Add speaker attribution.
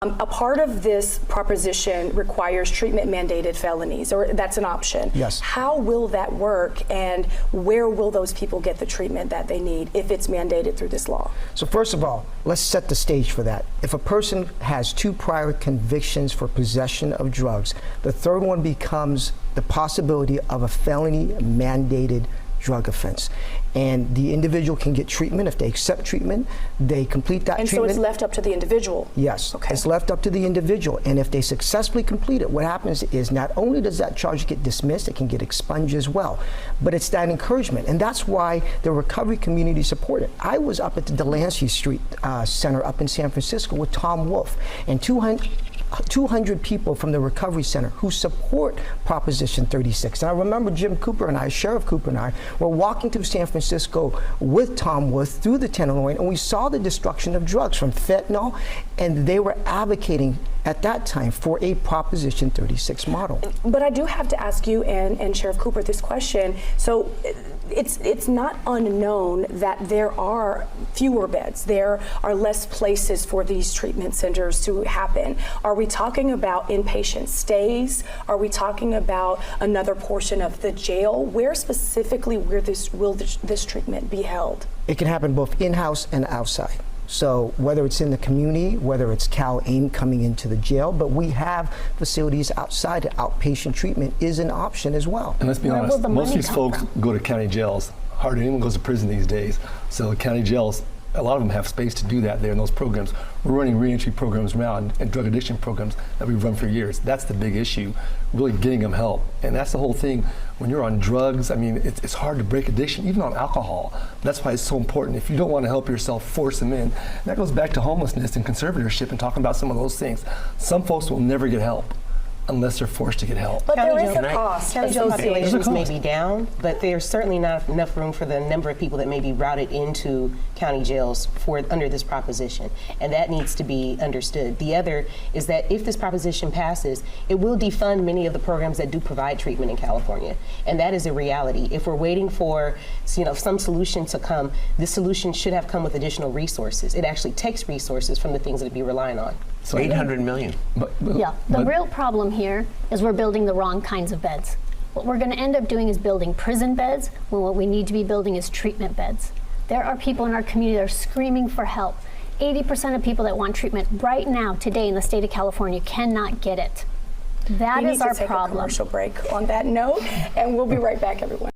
Speaker 1: A part of this proposition requires treatment mandated felonies, or that's an option.
Speaker 2: Yes.
Speaker 1: How will that work, and where will those people get the treatment that they need if it's mandated through this law?
Speaker 2: So first of all, let's set the stage for that. If a person has 2 prior convictions for possession of drugs, the third one becomes the possibility of a felony mandated drug offense. And the individual can get treatment. If they accept treatment, they complete that treatment.
Speaker 1: And so it's left up to the individual?
Speaker 2: Yes,
Speaker 1: okay.
Speaker 2: It's left up to the individual. And if they successfully complete it, what happens is not only does that charge get dismissed, it can get expunged as well. But it's that encouragement. And that's why the recovery community support it. I was up at the Delancey Street Center up in San Francisco with Tom Wolfe, and 200 people from the Recovery Center who support Proposition 36. And I remember Jim Cooper and I, Sheriff Cooper and I, were walking through San Francisco with Tom Wolfe through the Tenderloin, and we saw the destruction of drugs from fentanyl, and they were advocating at that time for a Proposition 36 model.
Speaker 1: But I do have to ask you and Sheriff Cooper this question. So it's not unknown that there are fewer beds. There are less places for these treatment centers to happen. Are we talking about inpatient stays? Are we talking about another portion of the jail? Where specifically will this treatment be held?
Speaker 2: It can happen both in-house and outside. So whether it's in the community, whether it's Cal AIM coming into the jail, but we have facilities outside. Outpatient treatment is an option as well.
Speaker 3: And let's be honest, most of these folks go to county jails. Hardly anyone goes to prison these days. So county jails, a lot of them have space to do that there in those programs. We're running reentry programs around and drug addiction programs that we've run for years. That's the big issue, really getting them help. And that's the whole thing. When you're on drugs, I mean, it's hard to break addiction, even on alcohol. That's why it's so important. If you don't want to help yourself, force them in. And that goes back to homelessness and conservatorship and talking about some of those things. Some folks will never get help unless they're forced to get help.
Speaker 1: But there is a cost.
Speaker 4: County jail populations may be down, but there's certainly not enough room for the number of people that may be routed into county jails under this proposition, and that needs to be understood. The other is that if this proposition passes, it will defund many of the programs that do provide treatment in California, and that is a reality. If we're waiting for some solution to come, this solution should have come with additional resources. It actually takes resources from the things that we relying on.
Speaker 3: So
Speaker 5: 800 million.
Speaker 6: Yeah, the real problem here is we're building the wrong kinds of beds. What we're going to end up doing is building prison beds when what we need to be building is treatment beds. There are people in our community that are screaming for help. 80% of people that want treatment right now, today in the state of California, cannot get it. That is our problem.
Speaker 1: We need to take a commercial break on that note, and we'll be right back, everyone.